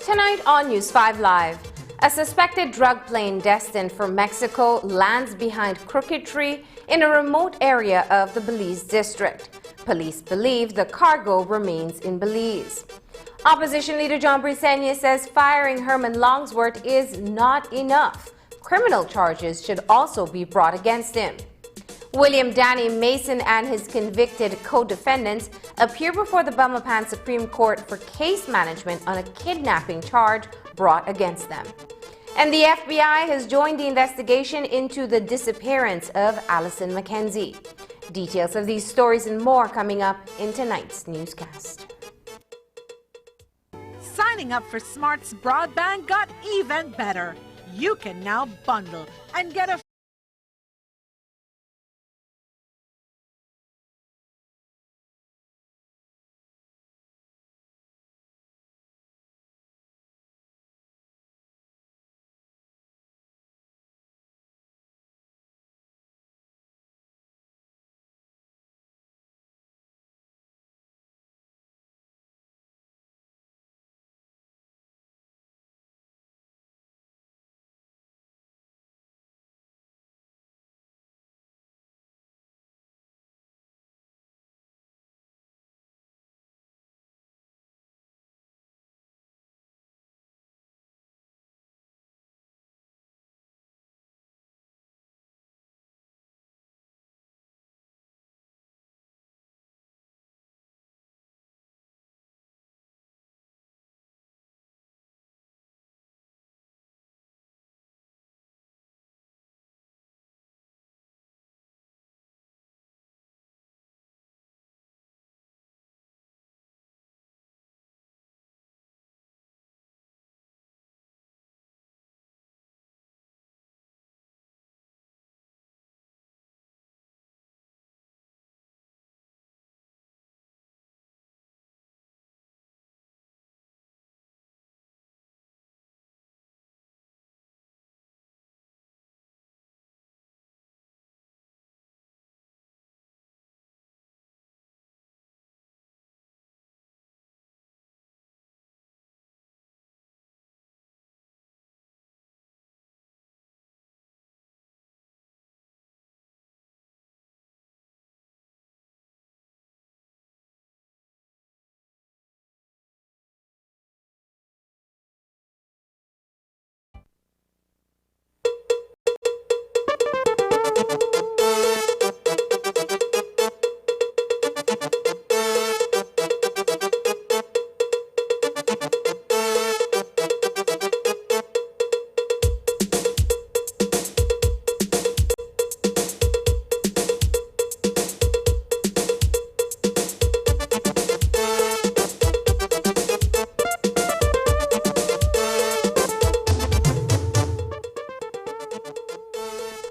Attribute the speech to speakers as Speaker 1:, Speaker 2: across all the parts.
Speaker 1: Tonight on News 5 Live, a suspected drug plane destined for Mexico lands behind Crooked Tree in a remote area of the Belize district. Police believe the cargo remains in Belize. Opposition leader John Brisenia says firing Herman Longsworth is not enough. Criminal charges should also be brought against him. William Danny Mason and his convicted co-defendants appear before the Belmopan Supreme Court for case management on a kidnapping charge brought against them. And the FBI has joined the investigation into the disappearance of Allison McKenzie. Details of these stories and more coming up in tonight's newscast.
Speaker 2: Signing up for Smart's broadband got even better. You can now bundle and get a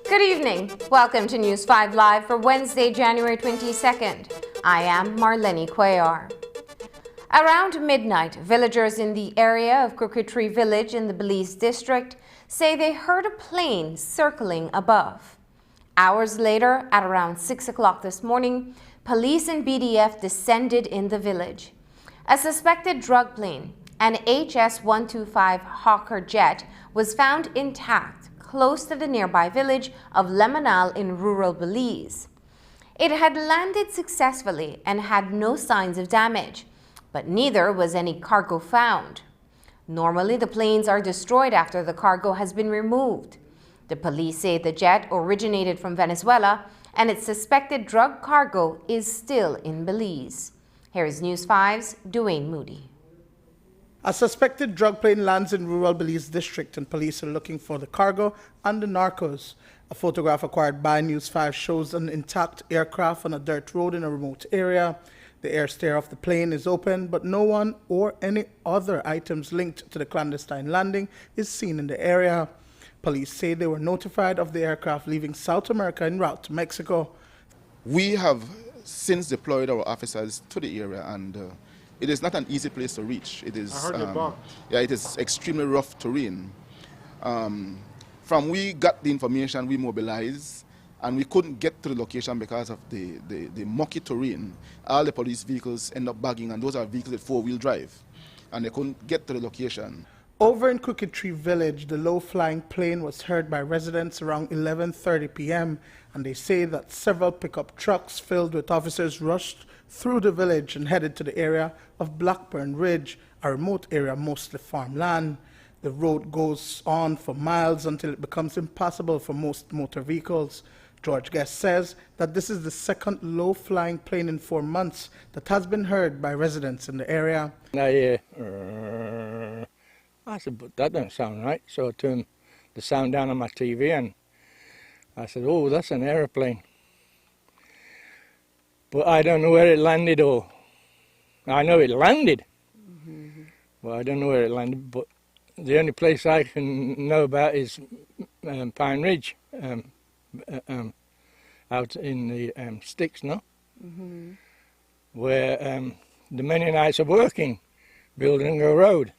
Speaker 1: Good evening. Welcome to News 5 Live for Wednesday, January 22nd. I am Marlene Cuellar. Around midnight, villagers in the area of Crooked Tree Village in the Belize district say they heard a plane circling above. Hours later, at around 6 o'clock this morning, police and BDF descended in the village. A suspected drug plane, an HS-125 Hawker jet, was found intact close to the nearby village of Lemanal in rural Belize. It had landed successfully and had no signs of damage, but neither was any cargo found. Normally, the planes are destroyed after the cargo has been removed. The police say the jet originated from Venezuela and its suspected drug cargo is still in Belize. Here is News 5's Dwayne Moody.
Speaker 3: A suspected drug plane lands in rural Belize district and police are looking for the cargo and the narcos. A photograph acquired by News 5 shows an intact aircraft on a dirt road in a remote area. The air stair of the plane is open, but no one or any other items linked to the clandestine landing is seen in the area. Police say they were notified of the aircraft leaving South America en route to Mexico.
Speaker 4: We have since deployed our officers to the area, and it is not an easy place to reach. It is, it is extremely rough terrain. From we got the information, we mobilized, and we couldn't get to the location because of the mucky terrain. All the police vehicles end up bagging, and those are vehicles with four-wheel drive, and they couldn't get to the location.
Speaker 3: Over in Crooked Tree Village, the low-flying plane was heard by residents around 11:30 p.m., and they say that several pickup trucks filled with officers rushed through the village and headed to the area of Blackburn Ridge, a remote area mostly farmland. The road goes on for miles until it becomes impassable for most motor vehicles. George Guest says that this is the second low-flying plane in 4 months that has been heard by residents in the area.
Speaker 5: I said, but that don't sound right. So I turned the sound down on my TV and I said, oh, that's an aeroplane. But I don't know where it landed, or I know it landed, but I don't know where it landed. But the only place I can know about is Pine Ridge, out in the sticks, no? Where the Mennonites are working, building a road.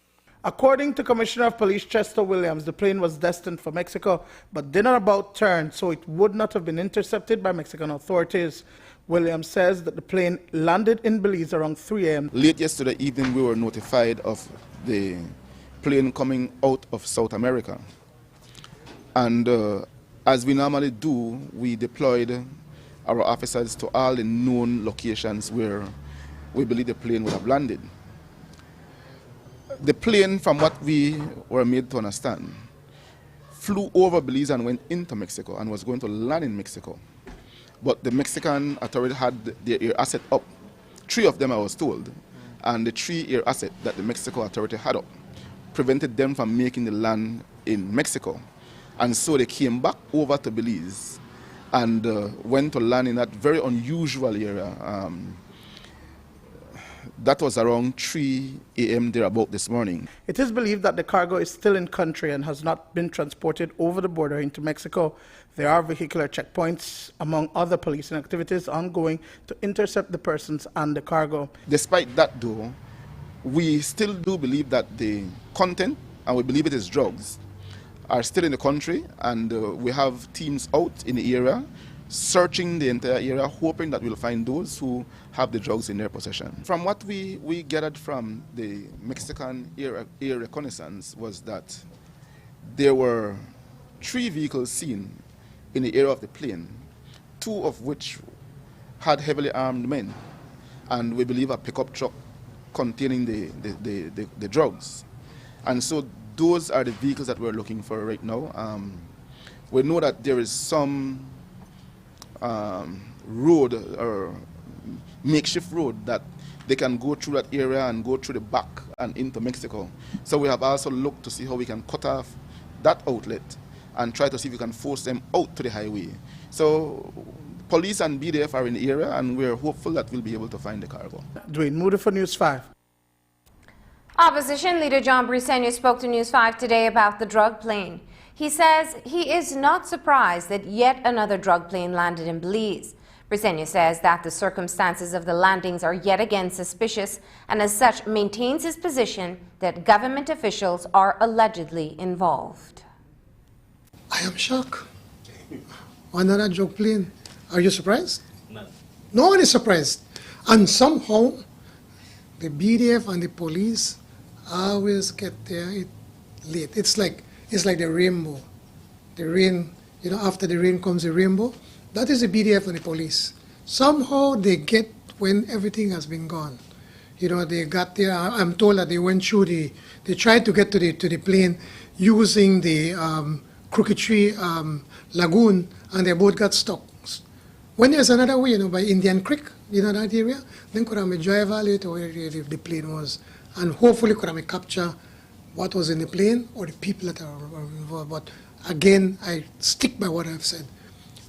Speaker 3: According to Commissioner of Police Chester Williams, the plane was destined for Mexico, but did not about turn, so it would not have been intercepted by Mexican authorities. Williams says that the plane landed in Belize around 3 a.m.
Speaker 4: Late yesterday evening, we were notified of the plane coming out of South America. And as we normally do, we deployed our officers to all the known locations where we believe the plane would have landed. The plane, from what we were made to understand, flew over Belize and went into Mexico and was going to land in Mexico. But the Mexican authority had their air asset up. 3 of them, I was told, and the 3 air asset that the Mexico authority had up prevented them from making the land in Mexico. And so they came back over to Belize and went to land in that very unusual area. That was around 3 a.m. thereabout this morning.
Speaker 3: It is believed that the cargo is still in country and has not been transported over the border into Mexico. There are vehicular checkpoints, among other policing activities, ongoing to intercept the persons and the cargo.
Speaker 4: Despite that, though, we still do believe that the content, and we believe it is drugs, are still in the country, and we have teams out in the area searching the entire area, hoping that we'll find those who have the drugs in their possession. From what we gathered from the Mexican air reconnaissance was that there were 3 vehicles seen in the area of the plane, 2 of which had heavily armed men, and we believe a pickup truck containing the drugs. And so those are the vehicles that we're looking for right now. We know that there is some road or makeshift road that they can go through that area and go through the back and into Mexico. So we have also looked to see how we can cut off that outlet and try to see if we can force them out to the highway. So police and BDF are in the area, and we're hopeful that we'll be able to find the cargo.
Speaker 3: Dwayne Moody for News 5.
Speaker 1: Opposition leader John Briceño spoke to News 5 today about the drug plane. He says he is not surprised that yet another drug plane landed in Belize. Briceño says that the circumstances of the landings are yet again suspicious and as such maintains his position that government officials are allegedly involved.
Speaker 6: I am shocked. Another joke plane. Are you surprised?
Speaker 7: No.
Speaker 6: No one is surprised. And somehow, the BDF and the police always get there late. It's like the rainbow. The rain, after the rain comes the rainbow. That is the BDF and the police. Somehow they get when everything has been gone. They got there. I'm told that they went through they tried to get to the plane using the Crooked Tree Lagoon, and they both got stuck. When there's another way, by Indian Creek, that area, then could have drive evaluate where the plane was, and hopefully could have capture what was in the plane or the people that are involved. But again, I stick by what I've said.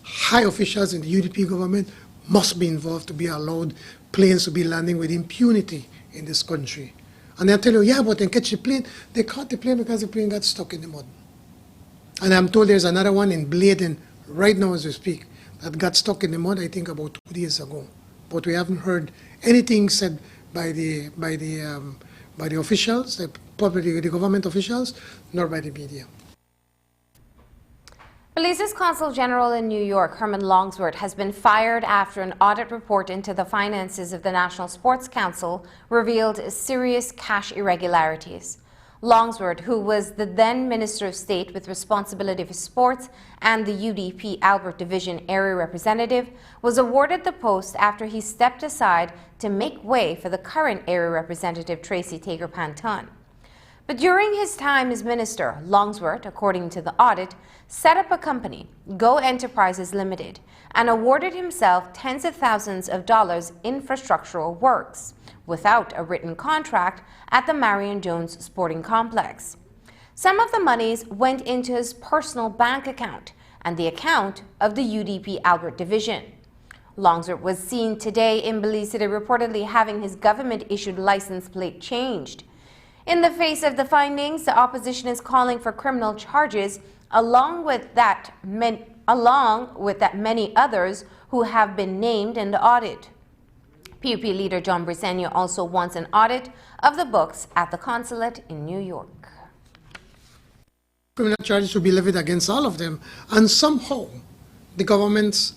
Speaker 6: High officials in the UDP government must be involved to be allowed planes to be landing with impunity in this country. And they'll tell you, yeah, but they catch the plane. They caught the plane because the plane got stuck in the mud. And I'm told there's another one in Bladen right now as we speak that got stuck in the mud, I think about 2 days ago. But we haven't heard anything said by the officials, the government officials, nor by the media.
Speaker 1: Police's Consul General in New York, Herman Longsworth, has been fired after an audit report into the finances of the National Sports Council revealed serious cash irregularities. Longsworth, who was the then Minister of State with responsibility for sports and the UDP Albert Division area representative, was awarded the post after he stepped aside to make way for the current area representative Tracy Tager-Panton. But during his time as minister, Longsworth, according to the audit, set up a company, Go Enterprises Limited, and awarded himself tens of thousands of dollars infrastructural works without a written contract at the Marion Jones Sporting Complex. Some of the monies went into his personal bank account and the account of the UDP Albert Division. Longsworth was seen today in Belize City reportedly having his government-issued license plate changed. In the face of the findings, the opposition is calling for criminal charges, along with that many others who have been named in the audit. PUP leader John Briceño also wants an audit of the books at the consulate in New York.
Speaker 6: Criminal charges should be levied against all of them, and somehow the government's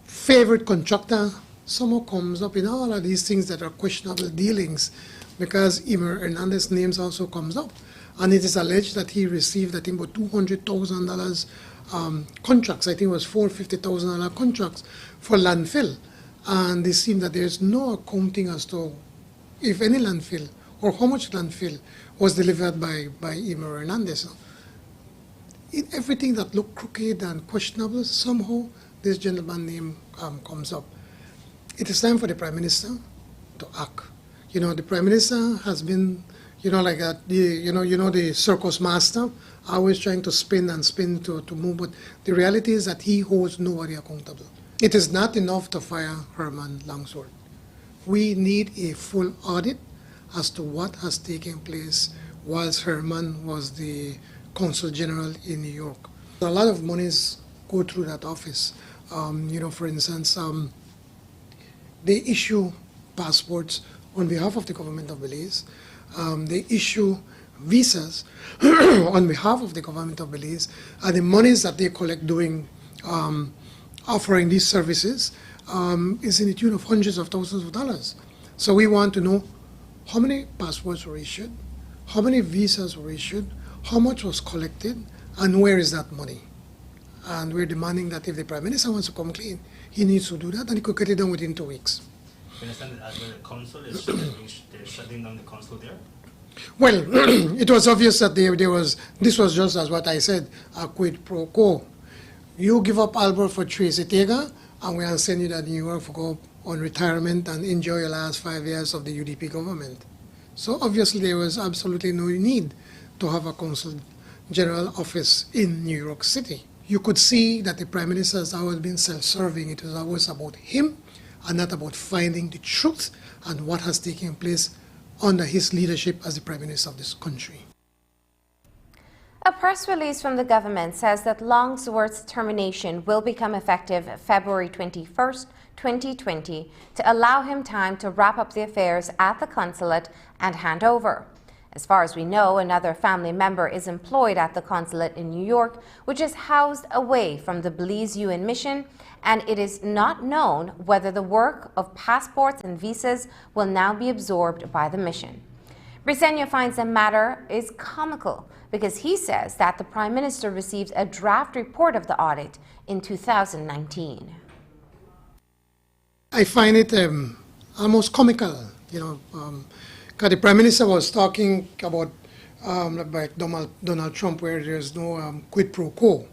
Speaker 6: favorite contractor somehow comes up in all of these things that are questionable dealings, because Emer Hernandez's names also comes up. And it is alleged that he received, I think, about $200,000 contracts. I think it was $450,000 contracts for landfill. And it seems that there's no accounting as to if any landfill or how much landfill was delivered by Emer Hernandez. Everything that looked crooked and questionable, somehow this gentleman's name comes up. It is time for the Prime Minister to act. The Prime Minister has been, like the circus master, always trying to spin and spin to move, but the reality is that he holds nobody accountable. It is not enough to fire Herman Longsworth. We need a full audit as to what has taken place whilst Herman was the Consul General in New York. A lot of monies go through that office. For instance, they issue passports on behalf of the government of Belize. They issue visas on behalf of the government of Belize, and the monies that they collect doing offering these services is in the tune of hundreds of thousands of dollars. So we want to know how many passports were issued, how many visas were issued, how much was collected, and where is that money. And we're demanding that if the Prime Minister wants to come clean, he needs to do that, and he could get it done within 2 weeks.
Speaker 7: You understand that as the consul is they're shutting down the consul there?
Speaker 6: Well, it was obvious that this was just as what I said, a quid pro quo. You give up Albert for Tracy Tager, and we'll send you to New York to go on retirement and enjoy your last 5 years of the UDP government. So obviously there was absolutely no need to have a Consul General office in New York City. You could see that the Prime Minister has always been self-serving. It was always about him and not about finding the truth and what has taken place under his leadership as the Prime Minister of this country.
Speaker 1: A press release from the government says that Longsworth's termination will become effective February 21st, 2020, to allow him time to wrap up the affairs at the consulate and hand over. As far as we know, another family member is employed at the consulate in New York, which is housed away from the Belize UN mission, and it is not known whether the work of passports and visas will now be absorbed by the mission. Briceño finds the matter is comical because he says that the Prime Minister received a draft report of the audit in 2019.
Speaker 6: I find it almost comical, because the Prime Minister was talking about like Donald Trump, where there's no quid pro quo.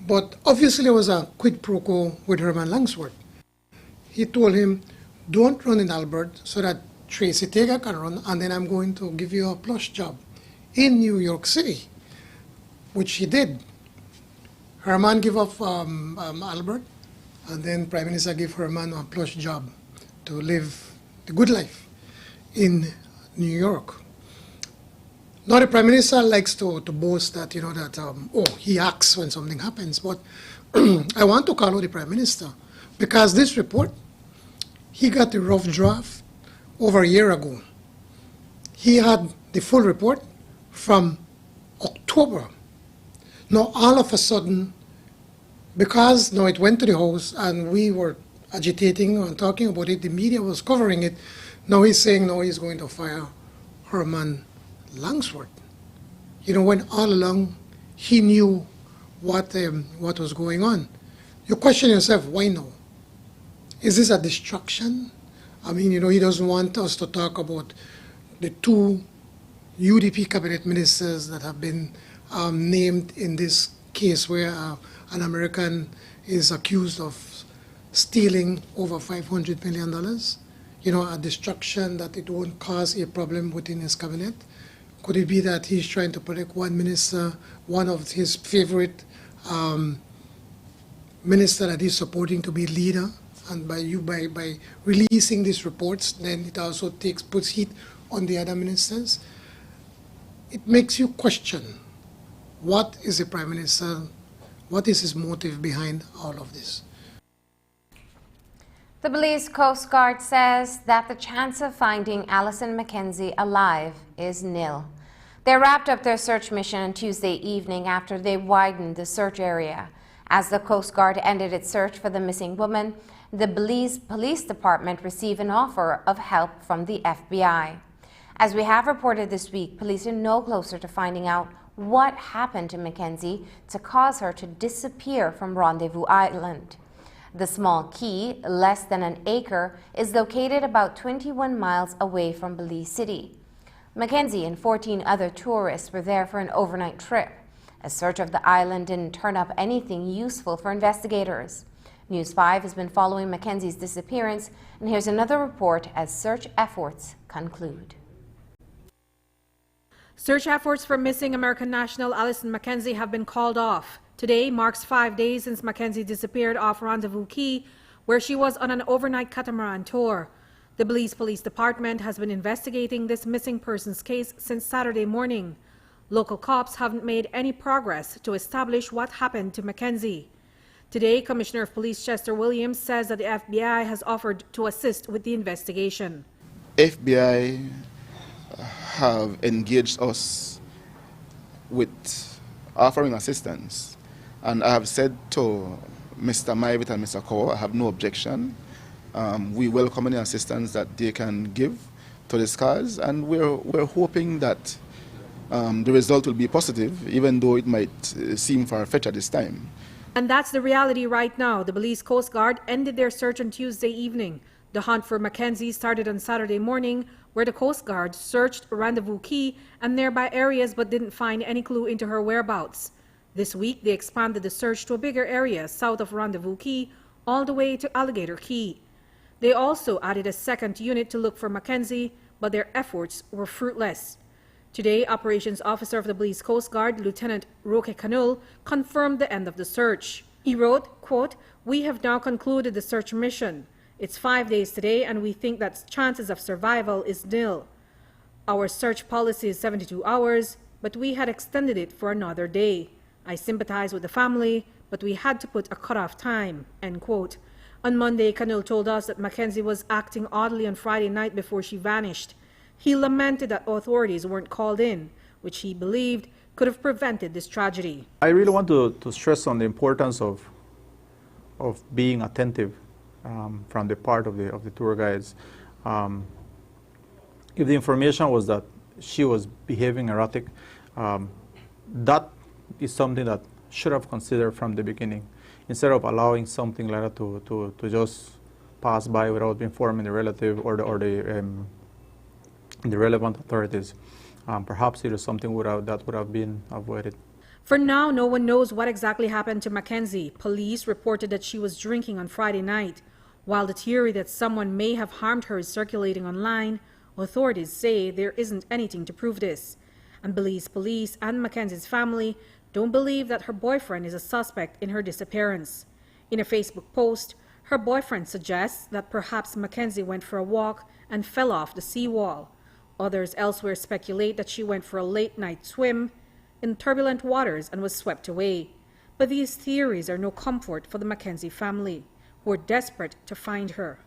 Speaker 6: But obviously there was a quid pro quo with Herman Longsworth. He told him, don't run in Albert so that Tracy Tager can run, and then I'm going to give you a plush job in New York City, which he did. Herman gave up Albert, and then Prime Minister gave Herman a plush job to live the good life in New York. Now the Prime Minister likes to boast that, he acts when something happens, but I want to call out the Prime Minister, because this report, he got the rough draft over a year ago. He had the full report from October. Now all of a sudden, because now it went to the House and we were agitating and talking about it, the media was covering it, now he's saying now he's going to fire Herman Longsworth. When all along he knew what was going on. You question yourself, why now? Is this a distraction? I mean, he doesn't want us to talk about the two UDP cabinet ministers that have been named in this case where an American is accused of stealing over $500 million. A distraction that it won't cause a problem within his cabinet. Could it be that he's trying to protect one minister, one of his favorite minister that he's supporting to be leader? And by releasing these reports, then it also puts heat on the other ministers. It makes you question, what is the Prime Minister, what is his motive behind all of this?
Speaker 1: The Belize Coast Guard says that the chance of finding Alison Mackenzie alive is nil. They wrapped up their search mission on Tuesday evening after they widened the search area. As the Coast Guard ended its search for the missing woman, the Belize Police Department received an offer of help from the FBI. As we have reported this week, police are no closer to finding out what happened to Mackenzie to cause her to disappear from Rendezvous Island. The small key, less than an acre, is located about 21 miles away from Belize City. Mackenzie and 14 other tourists were there for an overnight trip. A search of the island didn't turn up anything useful for investigators. News 5 has been following Mackenzie's disappearance, and here's another report as search efforts conclude.
Speaker 8: Search efforts for missing American national Alison Mackenzie have been called off. Today marks 5 days since Mackenzie disappeared off Rendezvous Key, where she was on an overnight catamaran tour. The Belize Police Department has been investigating this missing persons case since Saturday morning. Local cops haven't made any progress to establish what happened to Mackenzie. Today, Commissioner of Police Chester Williams says that the FBI has offered to assist with the investigation.
Speaker 4: FBI have engaged us with offering assistance, and I have said to Mr. Maivitt and Mr. Kowa, I have no objection. We welcome any assistance that they can give to this cause, and we're hoping that the result will be positive, even though it might seem far-fetched at this time.
Speaker 8: And that's the reality right now. The Belize Coast Guard ended their search on Tuesday evening. The hunt for Mackenzie started on Saturday morning, where the Coast Guard searched Rendezvous Key and nearby areas but didn't find any clue into her whereabouts. This week, they expanded the search to a bigger area south of Rendezvous Key, all the way to Alligator Key. They also added a second unit to look for Mackenzie, but their efforts were fruitless. Today, Operations Officer of the Belize Coast Guard, Lieutenant Roque Canul, confirmed the end of the search. He wrote, quote, "We have now concluded the search mission. It's 5 days today, and we think that chances of survival is nil. Our search policy is 72 hours. but we had extended it for another day. I sympathize with the family, but we had to put a cutoff time, end quote. On Monday, Canul told us that Mackenzie was acting oddly on Friday night before she vanished. He lamented that authorities weren't called in, which he believed could have prevented this tragedy.
Speaker 9: I really want to stress on the importance of being attentive from the part of the tour guides. If the information was that she was behaving erratic, that is something that should have considered from the beginning, instead of allowing something like that to just pass by without informing the relative or the relevant authorities. Perhaps it is something that would have been avoided.
Speaker 8: For now, no one knows what exactly happened to Mackenzie. Police reported that she was drinking on Friday night. While the theory that someone may have harmed her is circulating online, authorities say there isn't anything to prove this. And Belize police and Mackenzie's family don't believe that her boyfriend is a suspect in her disappearance. In a Facebook post, her boyfriend suggests that perhaps Mackenzie went for a walk and fell off the seawall. Others elsewhere speculate that she went for a late-night swim in turbulent waters and was swept away. But these theories are no comfort for the Mackenzie family, who are desperate to find her.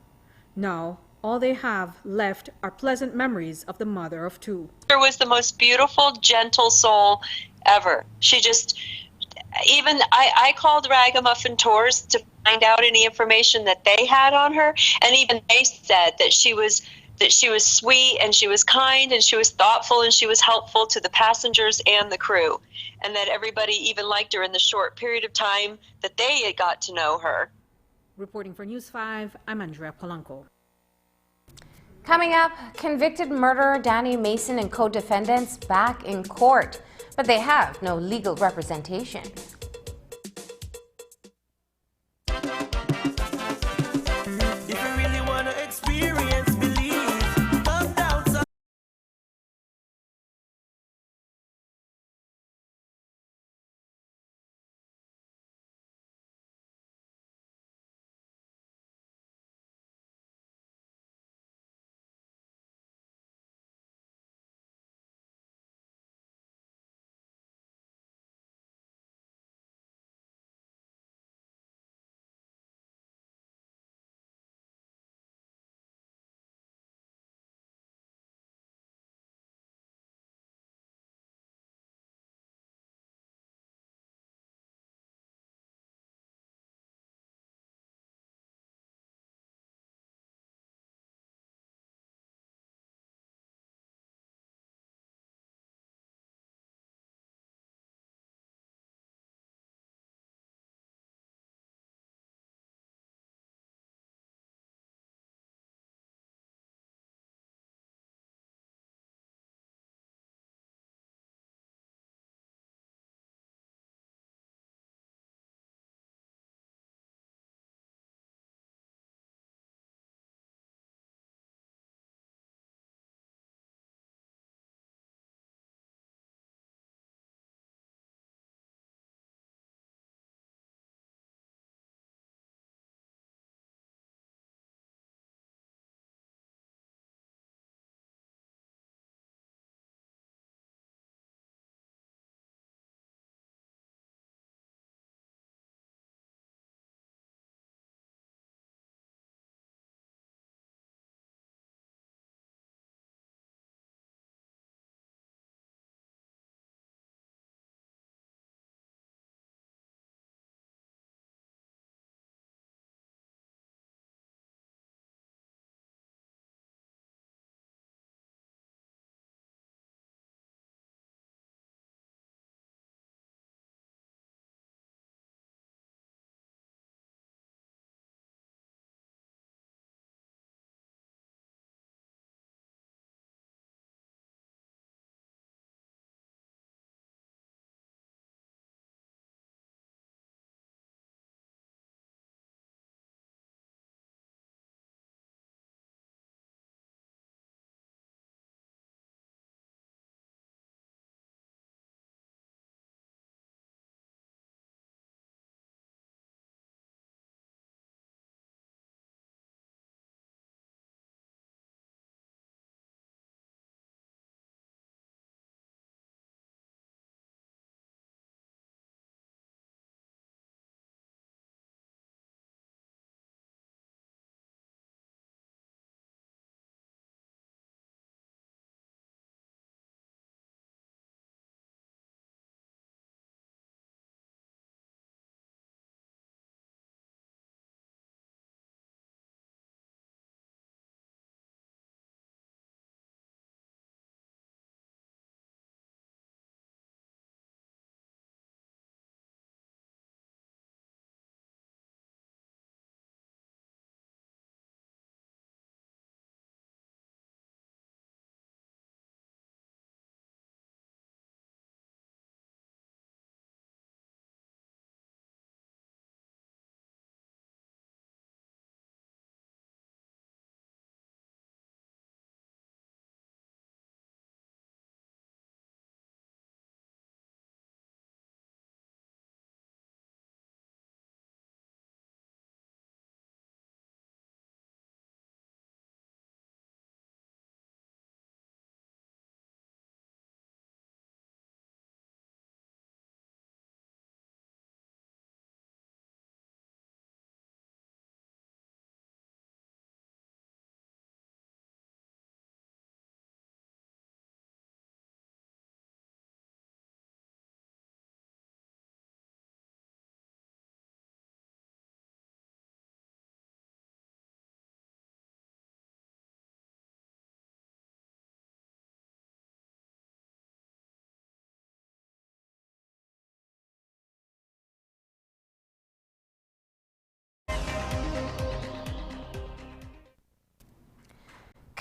Speaker 8: Now, all they have left are pleasant memories of the mother of two.
Speaker 10: Her was the most beautiful, gentle soul ever. She just, even I called Ragamuffin Tours to find out any information that they had on her, and even they said that she was sweet and she was kind and she was thoughtful and she was helpful to the passengers and the crew, and that everybody even liked her in the short period of time that they had got to know her.
Speaker 8: Reporting for News 5, I'm Andrea Polanco.
Speaker 1: Coming up, convicted murderer Danny Mason and co-defendants back in court, but they have no legal representation.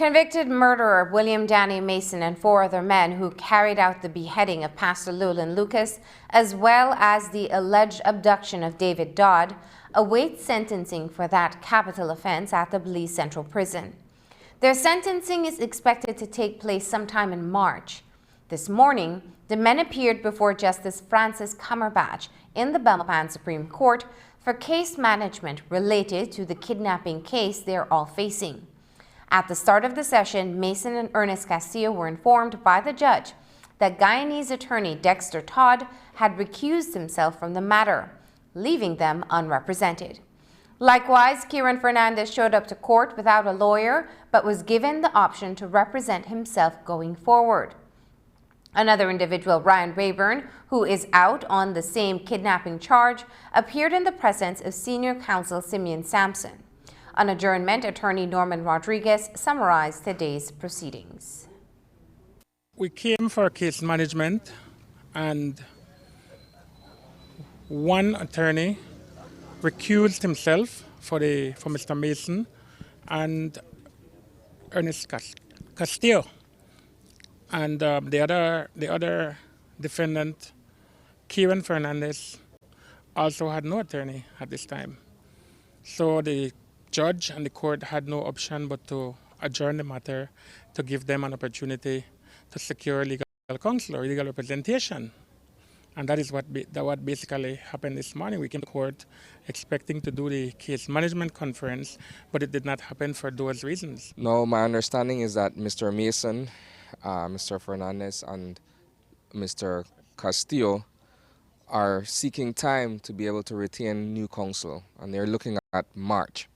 Speaker 1: Convicted murderer William Danny Mason and 4 other men who carried out the beheading of Pastor Llewellyn Lucas, as well as the alleged abduction of David Dodd, await sentencing for that capital offense at the Belize Central Prison. Their sentencing is expected to take place sometime in March. This morning, the men appeared before Justice Francis Cumberbatch in the Belmopan Supreme Court for case management related to the kidnapping case they're all facing. At the start of the session, Mason and Ernest Castillo were informed by the judge that Guyanese attorney Dexter Todd had recused himself from the matter, leaving them unrepresented. Likewise, Kieran Fernandez showed up to court without a lawyer, but was given the option to represent himself going forward. Another individual, Ryan Rayburn, who is out on the same kidnapping charge, appeared in the presence of senior counsel Simeon Sampson. On adjournment, attorney Norman Rodriguez summarized today's proceedings.
Speaker 11: We came for case management, and one attorney recused himself for Mr. Mason and Ernest Castillo. And the other defendant, Kieran Fernandez, also had no attorney at this time. So the judge and the court had no option but to adjourn the matter to give them an opportunity to secure legal counsel or legal representation. And that is what basically happened this morning. We came to court expecting to do the case management conference, but it did not happen for those reasons.
Speaker 12: No, my understanding is that Mr. Mason, Mr. Fernandez, and Mr. Castillo are seeking time to be able to retain new counsel, and they're looking at March.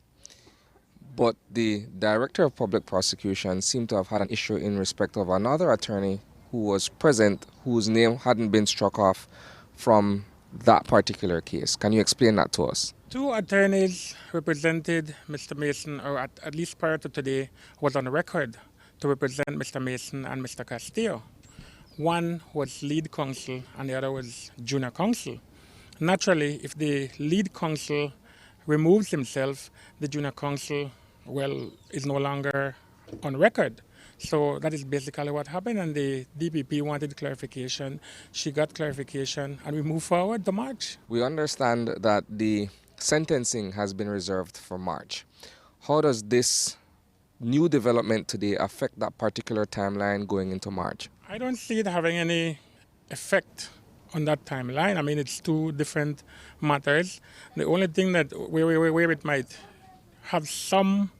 Speaker 12: But the Director of Public Prosecution seemed to have had an issue in respect of another attorney who was present, whose name hadn't been struck off from that particular case. Can you explain that to us?
Speaker 11: 2 attorneys represented Mr. Mason, or at least prior to today, was on record to represent Mr. Mason and Mr. Castillo. One was lead counsel and the other was junior counsel. Naturally, if the lead counsel removes himself, the junior counsel, is no longer on record. So that is basically what happened, and the DPP wanted clarification. She got clarification, and we move forward to March.
Speaker 12: We understand that the sentencing has been reserved for March. How does this new development today affect that particular timeline going into March?
Speaker 11: I don't see it having any effect on that timeline. I mean, it's 2 different matters. The only thing that where it might have some,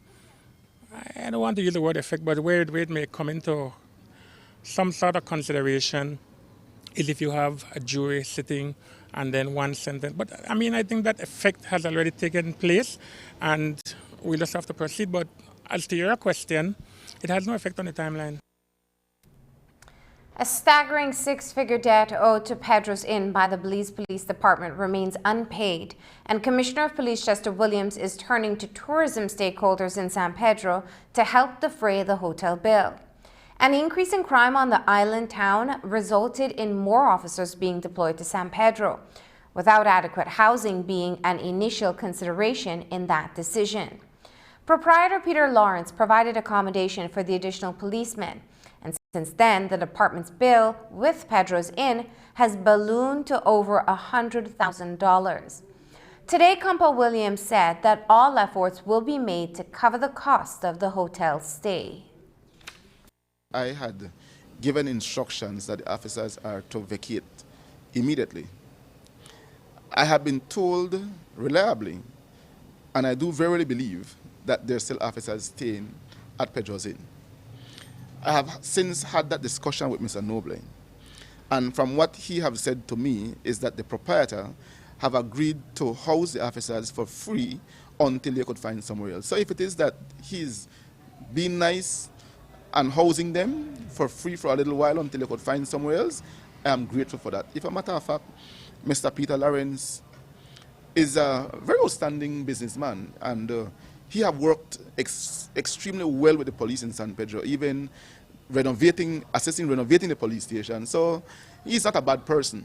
Speaker 11: I don't want to use the word effect, but where it may come into some sort of consideration is if you have a jury sitting and then one sentence. But I mean, I think that effect has already taken place, and we just have to proceed. But as to your question, it has no effect on the timeline.
Speaker 1: A staggering 6-figure debt owed to Pedro's Inn by the Belize Police Department remains unpaid, and Commissioner of Police Chester Williams is turning to tourism stakeholders in San Pedro to help defray the hotel bill. An increase in crime on the island town resulted in more officers being deployed to San Pedro, without adequate housing being an initial consideration in that decision. Proprietor Peter Lawrence provided accommodation for the additional policemen, and since then, the department's bill with Pedro's Inn has ballooned to over $100,000. Today, Campo Williams said that all efforts will be made to cover the cost of the hotel stay.
Speaker 4: I had given instructions that the officers are to vacate immediately. I have been told reliably, and I do verily believe, that there are still officers staying at Pedro's Inn. I have since had that discussion with Mr. Noble, and from what he has said to me is that the proprietor have agreed to house the officers for free until they could find somewhere else. So if it is that he's being nice and housing them for free for a little while until they could find somewhere else, I am grateful for that. If a matter of fact, Mr. Peter Lawrence is a very outstanding businessman, and he have worked extremely well with the police in San Pedro, even assisting renovating the police station. So he's not a bad person.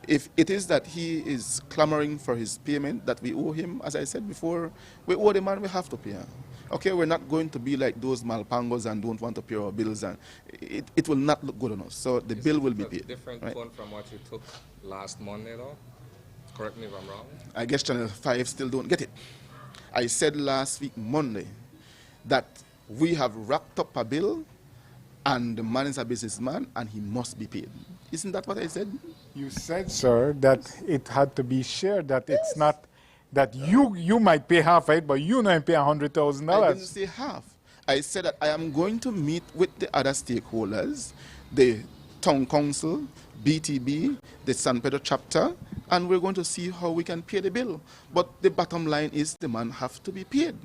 Speaker 4: If it is that he is clamoring for his payment that we owe him, as I said before, we owe the man, we have to pay him. Okay, we're not going to be like those malpangos and don't want to pay our bills, and it will not look good on us. So the bill will be paid.
Speaker 12: Different
Speaker 4: right?
Speaker 12: tone from what you took last Monday, though? Correct me if I'm wrong.
Speaker 4: I guess Channel 5 still don't get it. I said last week, Monday, that we have wrapped up a bill and the man is a businessman and he must be paid. Isn't that what I said?
Speaker 13: You said, sir, that it had to be shared, that it's not, that you might pay half it, but you might pay $100,000.
Speaker 4: I didn't say half. I said that I am going to meet with the other stakeholders, the town council, BTB, the San Pedro chapter, and we're going to see how we can pay the bill. But the bottom line is the man have to be paid.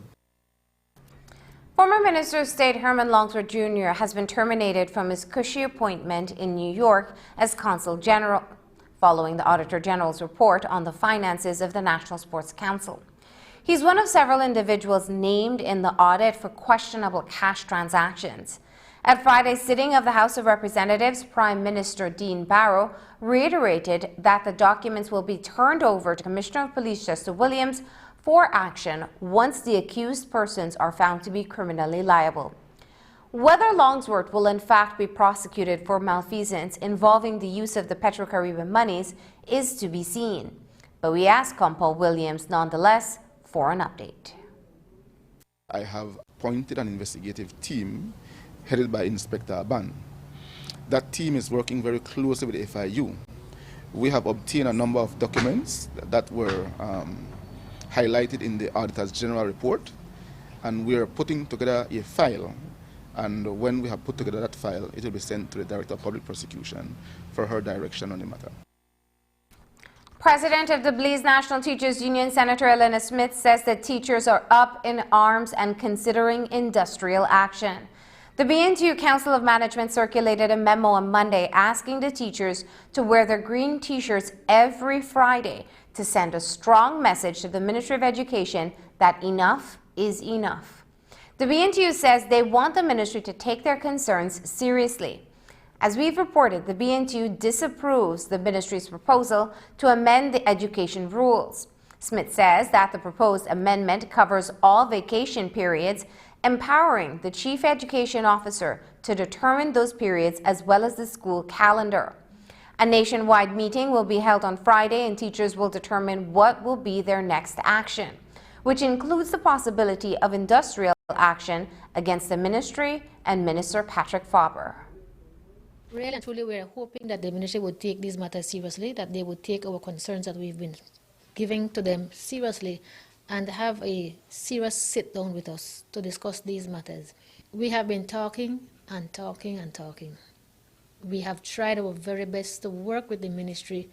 Speaker 1: Former Minister of State Herman Longsword Jr. has been terminated from his cushy appointment in New York as Consul General, following the Auditor General's report on the finances of the National Sports Council. He's one of several individuals named in the audit for questionable cash transactions. At Friday's sitting of the House of Representatives, Prime Minister Dean Barrow reiterated that the documents will be turned over to Commissioner of Police Chester Williams for action once the accused persons are found to be criminally liable. Whether Longsword will in fact be prosecuted for malfeasance involving the use of the Petro-Caribbean monies is to be seen. But we asked Compol Williams nonetheless for an update.
Speaker 4: I have appointed an investigative team headed by Inspector Aban. That team is working very closely with the FIU. We have obtained a number of documents that were highlighted in the Auditor's General report, and we are putting together a file, and when we have put together that file, it will be sent to the Director of Public Prosecution for her direction on the matter.
Speaker 1: President of the Belize National Teachers Union, Senator Elena Smith, says that teachers are up in arms and considering industrial action. The BNTU Council of Management circulated a memo on Monday asking the teachers to wear their green t-shirts every Friday to send a strong message to the Ministry of Education that enough is enough. The BNTU says they want the ministry to take their concerns seriously. As we've reported, the BNTU disapproves the ministry's proposal to amend the education rules. Smith says that the proposed amendment covers all vacation periods, empowering the Chief Education Officer to determine those periods as well as the school calendar. A nationwide meeting will be held on Friday, and teachers will determine what will be their next action, which includes the possibility of industrial action against the ministry and Minister Patrick Faber.
Speaker 14: Really and truly, we're hoping that the ministry would take these matters seriously, that they would take our concerns that we've been giving to them seriously, and have a serious sit down with us to discuss these matters. We have been talking and talking and talking. We have tried our very best to work with the ministry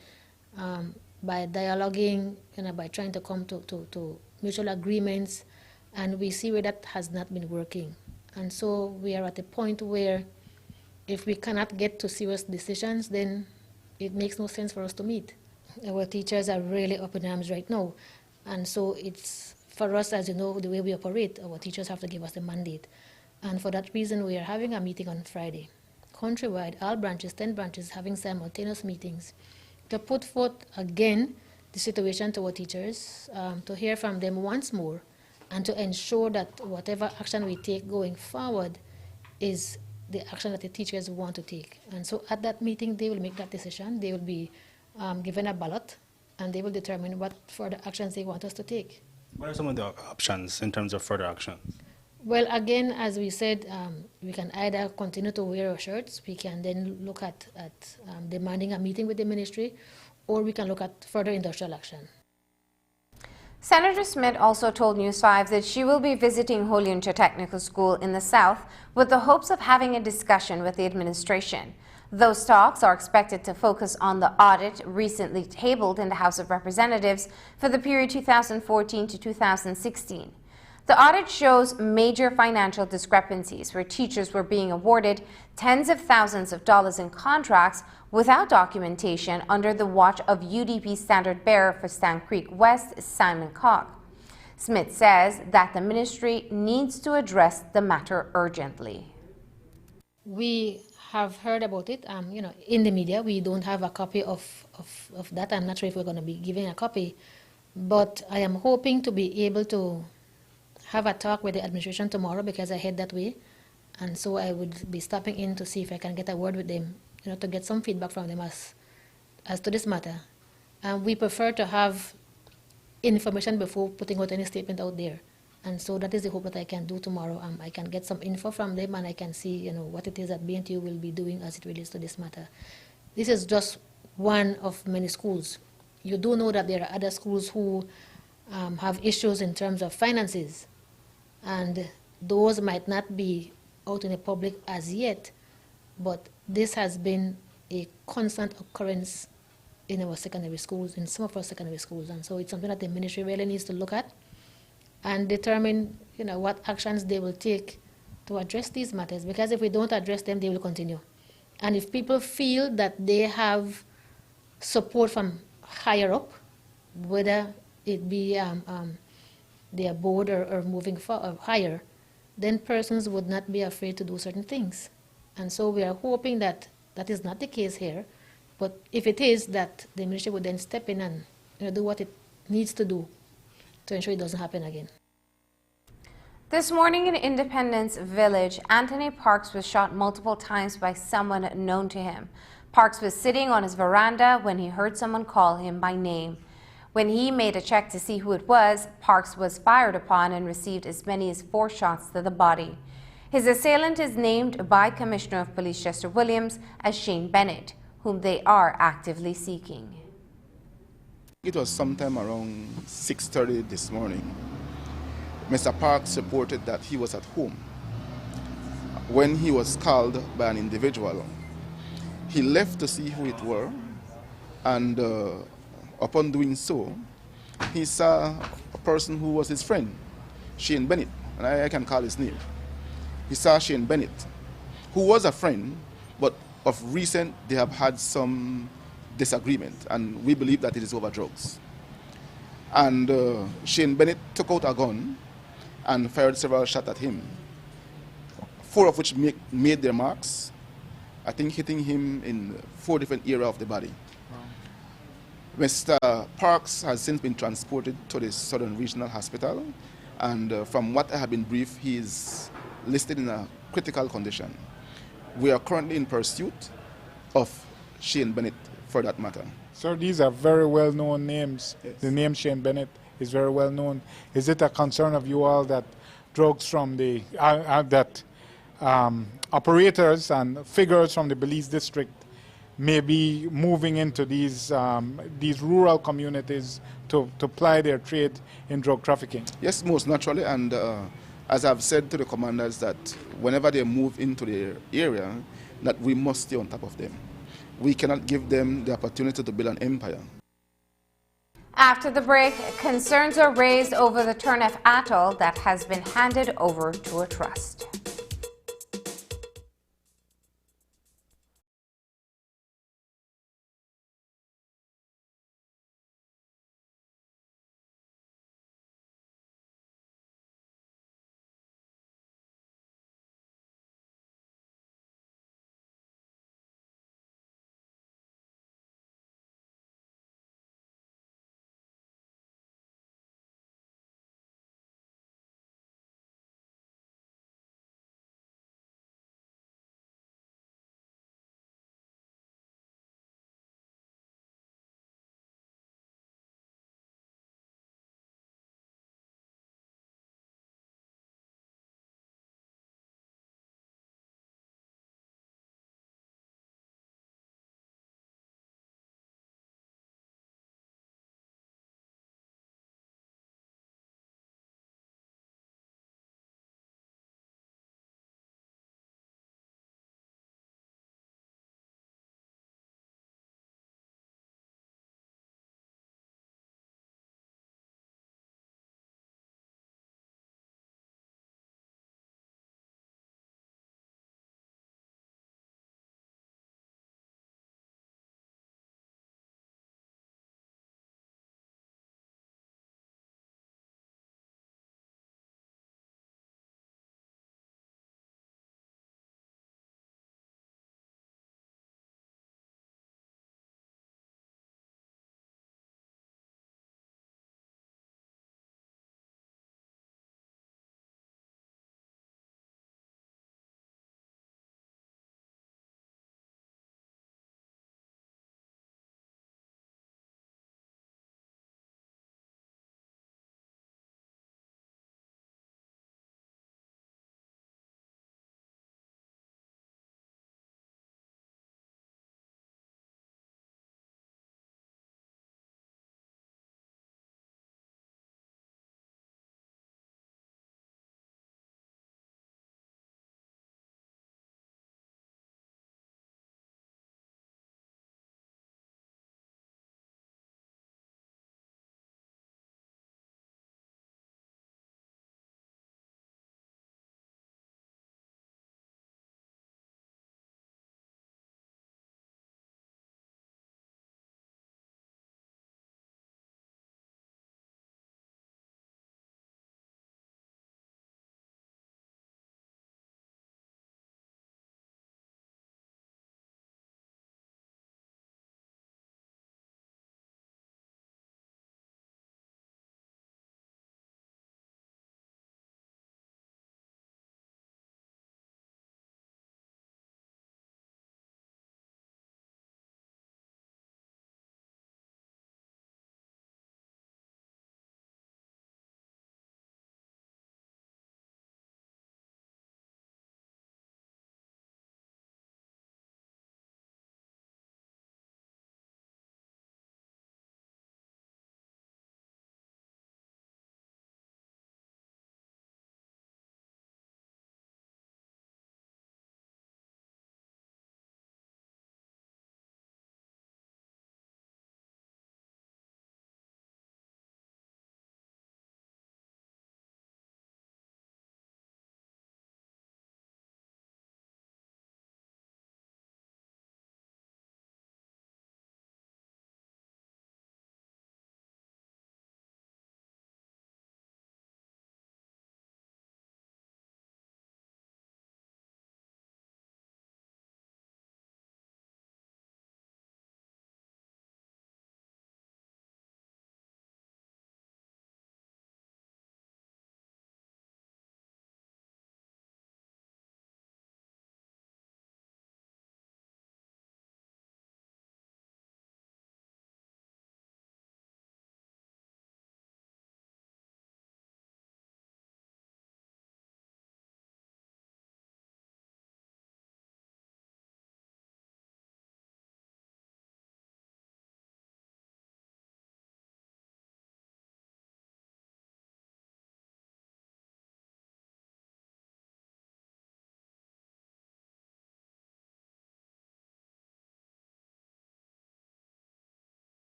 Speaker 14: by dialoguing, by trying to come to mutual agreements, and we see where that has not been working. And so we are at a point where if we cannot get to serious decisions, then it makes no sense for us to meet. Our teachers are really up in arms right now. And so it's, for us, as you know, the way we operate, our teachers have to give us the mandate. And for that reason, we are having a meeting on Friday. Countrywide, all branches, 10 branches, having simultaneous meetings to put forth again the situation to our teachers, to hear from them once more, and to ensure that whatever action we take going forward is the action that the teachers want to take. And so at that meeting, they will make that decision. They will be given a ballot, and they will determine what further actions they want us to take.
Speaker 7: What are some of the options in terms of further action?
Speaker 14: Well, again, as we said, we can either continue to wear our shirts, we can then look at demanding a meeting with the ministry, or we can look at further industrial action.
Speaker 1: Senator Smith also told News 5 that she will be visiting Holyuncha Technical School in the South with the hopes of having a discussion with the administration. Those talks are expected to focus on the audit recently tabled in the House of Representatives for the period 2014 to 2016. The audit shows major financial discrepancies where teachers were being awarded tens of thousands of dollars in contracts without documentation under the watch of UDP standard bearer for Stann Creek West, Simon Cogg. Smith says that the ministry needs to address the matter urgently.
Speaker 14: We have heard about it, in the media. We don't have a copy of that. I'm not sure if we're going to be giving a copy, but I am hoping to be able to have a talk with the administration tomorrow because I head that way. And so I would be stopping in to see if I can get a word with them, to get some feedback from them as to this matter. And we prefer to have information before putting out any statement out there. And so that is the hope that I can do tomorrow. I can get some info from them and I can see, what it is that BNTU will be doing as it relates to this matter. This is just one of many schools. You do know that there are other schools who have issues in terms of finances, and those might not be out in the public as yet, but this has been a constant occurrence in our secondary schools, in some of our secondary schools, and so it's something that the ministry really needs to look at and determine, what actions they will take to address these matters, because if we don't address them, they will continue. And if people feel that they have support from higher up, whether it be their board or moving higher, then persons would not be afraid to do certain things. And so we are hoping that that is not the case here, but if it is, that the ministry would then step in and do what it needs to do to ensure it doesn't happen again.
Speaker 1: This morning in Independence Village, Anthony Parks was shot multiple times by someone known to him. Parks was sitting on his veranda when he heard someone call him by name. When he made a check to see who it was, Parks was fired upon and received as many as 4 shots to the body. His assailant is named by Commissioner of Police Chester Williams as Shane Bennett, whom they are actively seeking.
Speaker 4: It was sometime around 6:30 this morning. Mr. Parks reported that he was at home when he was called by an individual. He left to see who it were, and upon doing so, he saw a person who was his friend, Shane Bennett, and I can call his name. He saw Shane Bennett, who was a friend, but of recent they have had some disagreement, and we believe that it is over drugs. And Shane Bennett took out a gun and fired several shots at him, 4 of which made their marks, I think hitting him in 4 different areas of the body. Wow. Mr. Parks has since been transported to the Southern Regional Hospital, and from what I have been briefed, he is listed in a critical condition. We are currently in pursuit of Shane Bennett for that matter.
Speaker 13: Sir, these are very well-known names. Yes. The name Shane Bennett is very well known. Is it a concern of you all that drugs from the operators and figures from the Belize district may be moving into these rural communities to ply their trade in drug trafficking?
Speaker 4: Yes, most naturally, and as I've said to the commanders, that whenever they move into the area, that we must stay on top of them. We cannot give them the opportunity to build an empire.
Speaker 1: After the break, concerns are raised over the Turnef atoll that has been handed over to a trust.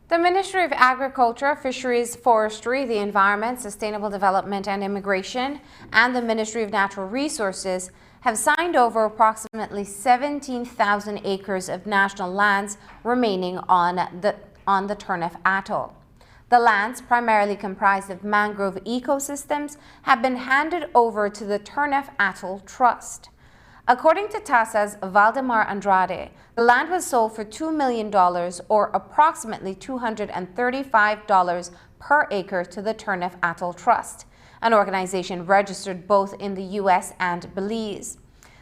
Speaker 1: The Ministry of Agriculture, Fisheries, Forestry, the Environment, Sustainable Development and Immigration, and the Ministry of Natural Resources have signed over approximately 17,000 acres of national lands remaining on the Turneffe Atoll. The lands, primarily comprised of mangrove ecosystems, have been handed over to the Turneffe Atoll Trust. According to TASA's Valdemar Andrade, the land was sold for $2 million, or approximately $235 per acre, to the Turneffe Atoll Trust, an organization registered both in the U.S. and Belize.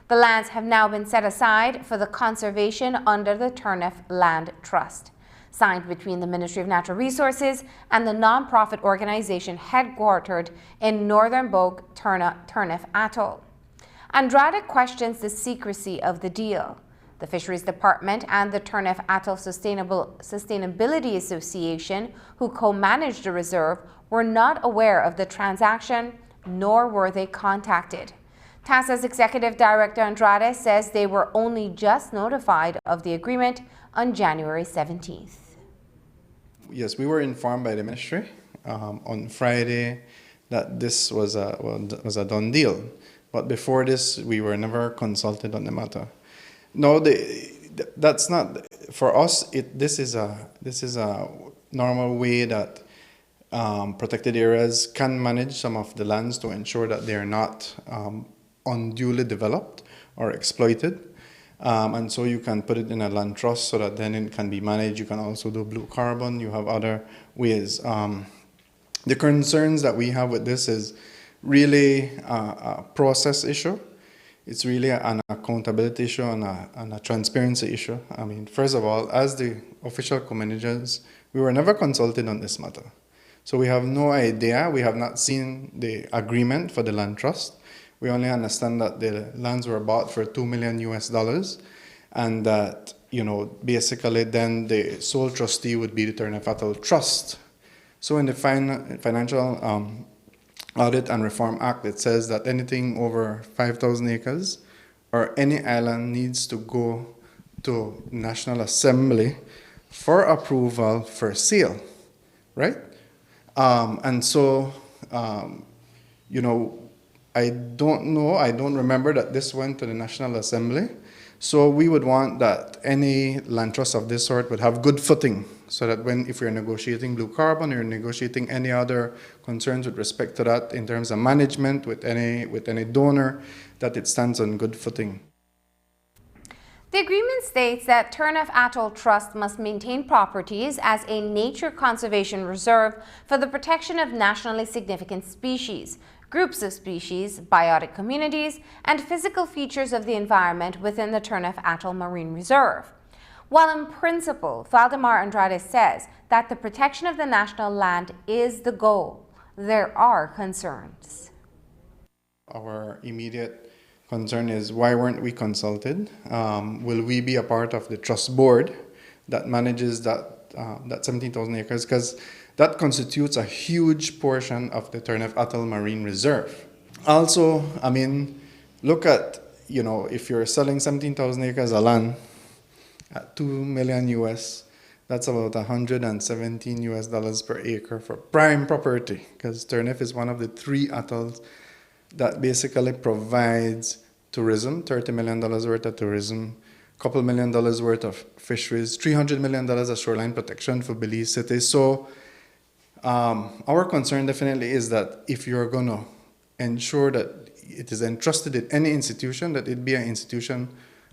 Speaker 1: The lands have now been set aside for the conservation under the Turneffe Land Trust, signed between the Ministry of Natural Resources and the non-profit organization headquartered in Northern Bogue, Turneffe Atoll. Andrade questions the secrecy of the deal. The Fisheries Department and the Turneffe Atoll Sustainability Association, who co-manage the reserve, were not aware of the transaction, nor were they contacted. TASA's Executive Director Andrade says they were only just notified of the agreement on January 17th.
Speaker 15: Yes, we were informed by the ministry on Friday that this was a done deal. But before this, we were never consulted on the matter. No, that's not for us. This is a normal way that protected areas can manage some of the lands to ensure that they are not unduly developed or exploited. And so you can put it in a land trust so that then it can be managed. You can also do blue carbon. You have other ways. The concerns that we have with this is really a process issue. It's really an accountability issue and a transparency issue. I mean, first of all, as the official co-managers, we were never consulted on this matter. So we have no idea. We have not seen the agreement for the land trust. We only understand that the lands were bought for $2 million US, and that, basically then the sole trustee would be the Turneffe Atoll Trust. So in the Financial Audit and Reform Act, it says that anything over 5,000 acres or any island needs to go to National Assembly for approval for sale, right? And so, I don't remember that this went to the National Assembly. So we would want that any land trust of this sort would have good footing, so that if you're negotiating blue carbon or negotiating any other concerns with respect to that in terms of management with any donor, that it stands on good footing.
Speaker 1: The agreement states that Turneffe Atoll Trust must maintain properties as a nature conservation reserve for the protection of nationally significant species, groups of species, biotic communities, and physical features of the environment within the Turneffe Atoll Marine Reserve. While in principle, Valdemar Andrade says that the protection of the national land is the goal, there are concerns.
Speaker 15: Our immediate concern is, why weren't we consulted? Will we be a part of the trust board that manages that 17,000 acres? Because that constitutes a huge portion of the Turneffe Atoll Marine Reserve. Also, I mean, look at, if you're selling 17,000 acres of land at $2 million US, that's about $117 US per acre for prime property, because Turneffe is one of the 3 atolls that basically provides tourism, $30 million worth of tourism, $2 million worth of fisheries, $300 million of shoreline protection for Belize City. So our concern definitely is that if you're going to ensure that it is entrusted in any institution, that it be an institution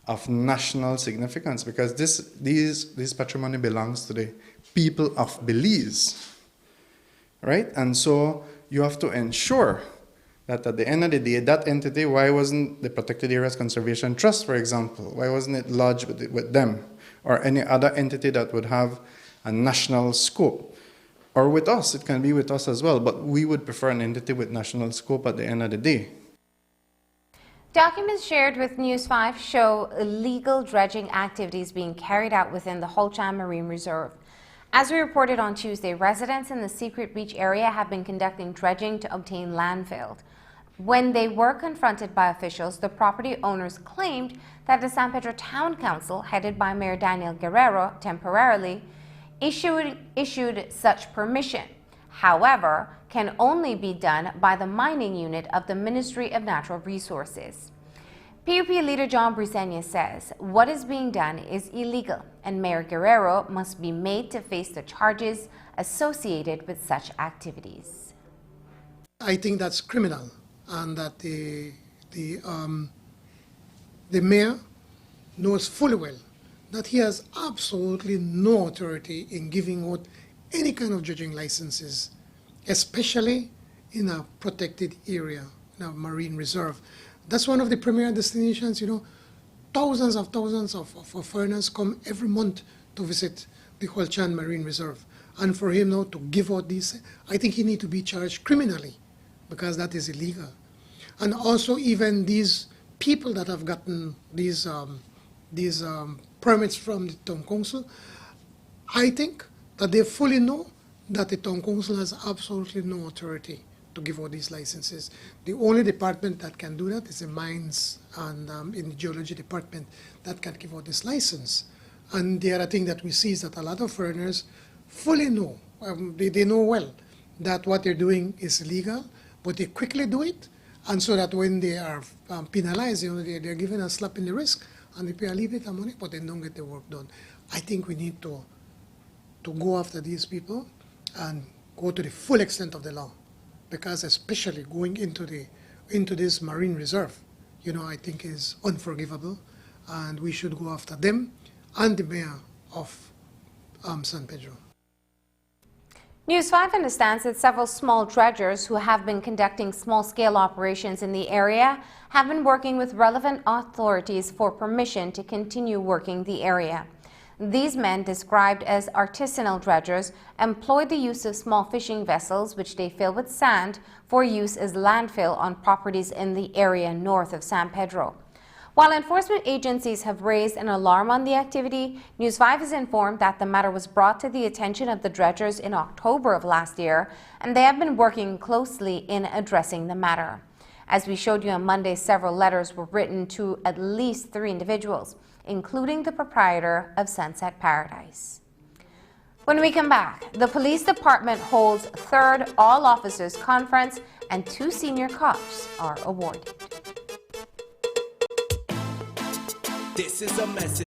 Speaker 15: of national significance, because this patrimony belongs to the people of Belize, right? And so you have to ensure that at the end of the day, that entity, why wasn't the Protected Areas Conservation Trust, for example, why wasn't it lodged with them, or any other entity that would have a national scope? Or with us, it can be with us as well, but we would prefer an entity with national scope at the end of the day.
Speaker 1: Documents shared with News 5 show illegal dredging activities being carried out within the Holchan Marine Reserve. As we reported on Tuesday, residents in the Secret Beach area have been conducting dredging to obtain landfill. When they were confronted by officials, the property owners claimed that the San Pedro Town Council, headed by Mayor Daniel Guerrero temporarily, issued such permission. However, can only be done by the mining unit of the Ministry of Natural Resources. PUP leader John Brisenia says what is being done is illegal and Mayor Guerrero must be made to face the charges associated with such activities.
Speaker 6: I think that's criminal, and that the mayor knows fully well that he has absolutely no authority in giving out any kind of dredging licenses, especially in a protected area, in a marine reserve. That's one of the premier destinations. Thousands of foreigners come every month to visit the Holchan Marine Reserve. And for him now to give out these, I think he needs to be charged criminally, because that is illegal. And also even these people that have gotten these permits from the town council, I think that they fully know that the town council has absolutely no authority to give out these licenses. The only department that can do that is the mines and in the geology department that can give out this license. And the other thing that we see is that a lot of foreigners fully know, they know well that what they're doing is illegal, but they quickly do it, and so that when they are penalized, they're given a slap in the wrist, and they pay a little bit of money, but they don't get the work done. I think we need to go after these people and go to the full extent of the law, because especially going into this marine reserve, I think is unforgivable, and we should go after them and the mayor of San Pedro.
Speaker 1: News 5 understands that several small dredgers who have been conducting small-scale operations in the area have been working with relevant authorities for permission to continue working the area. These men, described as artisanal dredgers, employ the use of small fishing vessels which they fill with sand for use as landfill on properties in the area north of San Pedro. While enforcement agencies have raised an alarm on the activity, News 5 is informed that the matter was brought to the attention of the dredgers in October of last year, and they have been working closely in addressing the matter. As we showed you on Monday, several letters were written to at least 3 individuals, including the proprietor of Sunset Paradise. When we come back, the police department holds 3rd All Officers Conference and 2 senior cops are awarded.
Speaker 16: This is a message.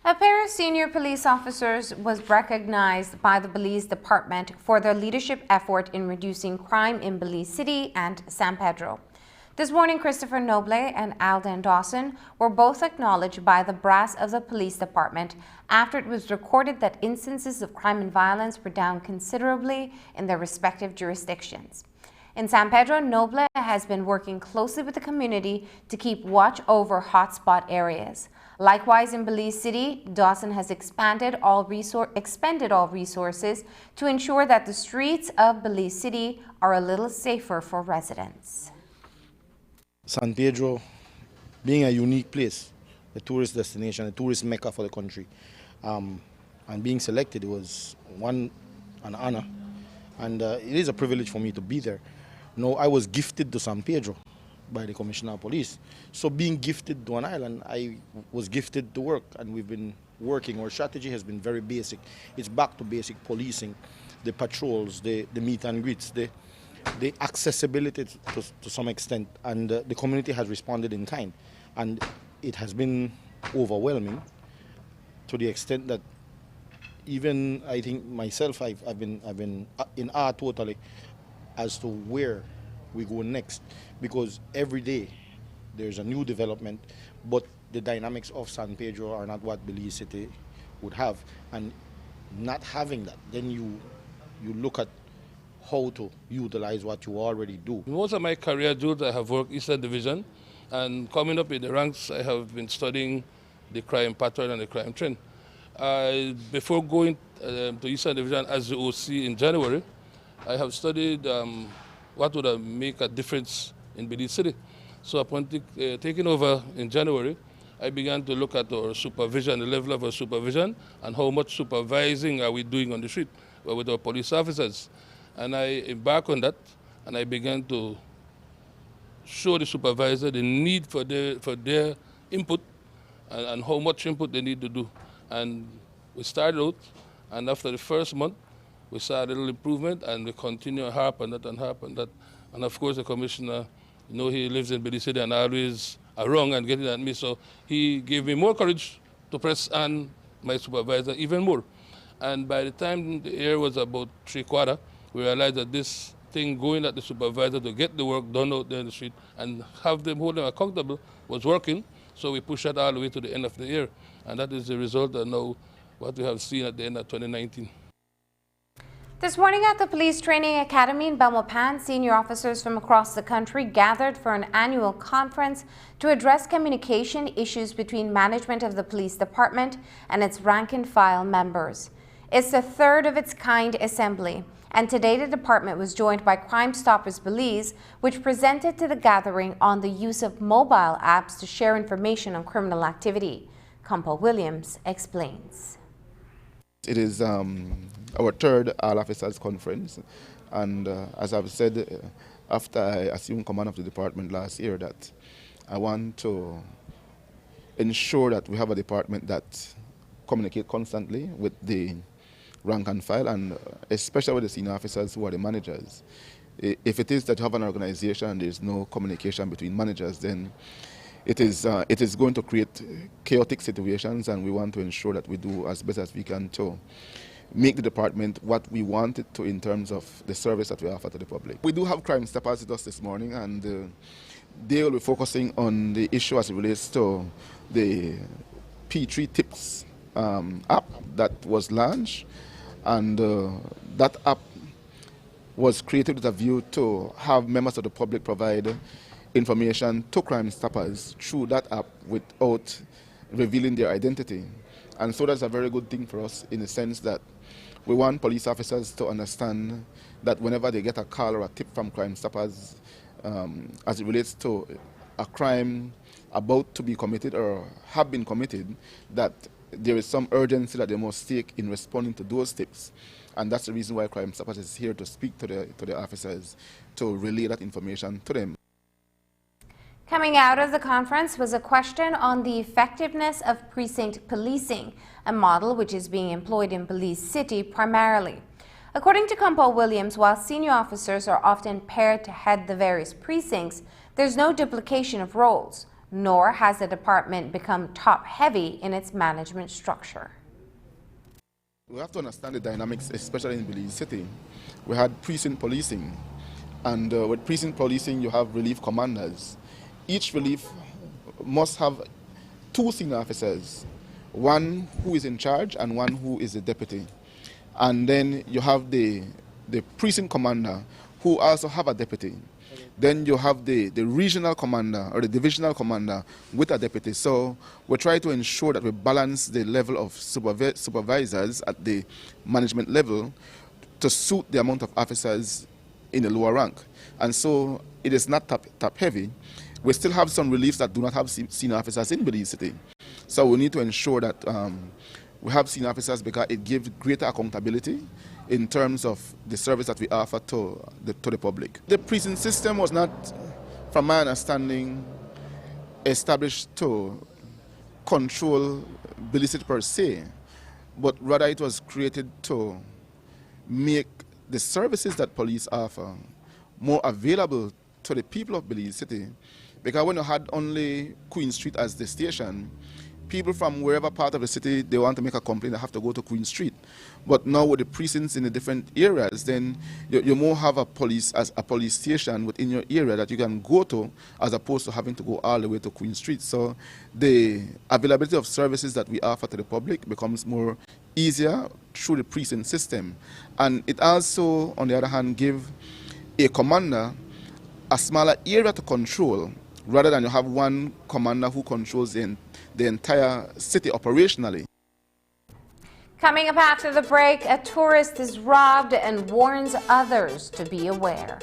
Speaker 1: A pair of senior police officers was recognized by the Belize Department for their leadership effort in reducing crime in Belize City and San Pedro. This morning, Christopher Noble and Alden Dawson were both acknowledged by the brass of the police department after it was recorded that instances of crime and violence were down considerably in their respective jurisdictions. In San Pedro, Noble has been working closely with the community to keep watch over hotspot areas. Likewise, in Belize City, Dawson has expended all resources to ensure that the streets of Belize City are a little safer for residents.
Speaker 17: San Pedro being a unique place, a tourist destination, a tourist mecca for the country, and being selected was an honor, and it is a privilege for me to be there. No, I was gifted to San Pedro by the Commissioner of Police. So being gifted to an island, I was gifted to work, and we've been working. Our strategy has been very basic. It's back to basic policing, the patrols, the meet and greets, the accessibility to some extent, and the community has responded in kind. And it has been overwhelming to the extent that even I think myself, I've been in awe totally as to where we go next, because every day there's a new development, but the dynamics of San Pedro are not what Belize City would have, and not having that, then you look at how to utilize what you already do.
Speaker 18: Most of my career, Jules, I have worked Eastern Division, and coming up in the ranks, I have been studying the crime pattern and the crime trend. Before going to Eastern Division as the OC in January, I have studied what would make a difference in Belize City. So upon taking over in January, I began to look at our supervision, the level of our supervision, and how much supervising are we doing on the street with our police officers. And I embarked on that, and I began to show the supervisor the need for their input and how much input they need to do. And we started out, and after the first month, we saw a little improvement, and we continue to harp on that and harp on that. And of course, the commissioner, he lives in Belize City and always wrong and getting at me, so he gave me more courage to press on my supervisor even more. And by the time the year was about 3/4, we realized that this thing going at the supervisor to get the work done out there in the street and have them hold them accountable was working, so we pushed that all the way to the end of the year. And that is the result of now what we have seen at the end of 2019.
Speaker 1: This morning at the Police Training Academy in Belmopan, senior officers from across the country gathered for an annual conference to address communication issues between management of the police department and its rank-and-file members. It's the third of its kind assembly, and today the department was joined by Crime Stoppers Belize, which presented to the gathering on the use of mobile apps to share information on criminal activity. Campo Williams explains.
Speaker 4: It is our third All Officers Conference, and as I've said after I assumed command of the department last year, that I want to ensure that we have a department that communicates constantly with the rank and file, and especially with the senior officers who are the managers. If it is that you have an organization and there's no communication between managers, then it is going to create chaotic situations, and we want to ensure that we do as best as we can to make the department what we want it to in terms of the service that we offer to the public. We do have Crime Stoppers with us this morning, and they will be focusing on the issue as it relates to the P3 Tips app that was launched, and that app was created with a view to have members of the public provide information to Crime Stoppers through that app without revealing their identity. And so that's a very good thing for us in the sense that we want police officers to understand that whenever they get a call or a tip from Crime Stoppers as it relates to a crime about to be committed or have been committed, that there is some urgency that they must take in responding to those tips. And that's the reason why Crime Stoppers is here to speak to the officers, to relay that information to them.
Speaker 1: Coming out of the conference was a question on the effectiveness of precinct policing, a model which is being employed in Belize City primarily. According to Campo Williams, while senior officers are often paired to head the various precincts, there's no duplication of roles. nor has the department become top-heavy in its management structure.
Speaker 4: We have to understand the dynamics, especially in Belize City. We had precinct policing, and with precinct policing you have relief commanders. Each relief must have 2 senior officers, one who is in charge and one who is a deputy. And then you have the precinct commander who also have a deputy. Then you have the regional commander or the divisional commander with a deputy. So we try to ensure that we balance the level of supervisors at the management level to suit the amount of officers in the lower rank. And so it is not top heavy. We still have some reliefs that do not have senior officers in Belize City. So we need to ensure that we have senior officers because it gives greater accountability in terms of the service that we offer to the public. The precinct system was not, from my understanding, established to control Belize City per se, but rather it was created to make the services that police offer more available to the people of Belize City. Because when you had only Queen Street as the station, people from wherever part of the city they want to make a complaint, they have to go to Queen Street. But now with the precincts in the different areas, then you more have a police station within your area that you can go to, as opposed to having to go all the way to Queen Street. So the availability of services that we offer to the public becomes more easier through the precinct system. And it also, on the other hand, give a commander a smaller area to control, rather than you have one commander who controls the entire city operationally.
Speaker 1: Coming up after the break, a tourist is robbed and warns others to be aware.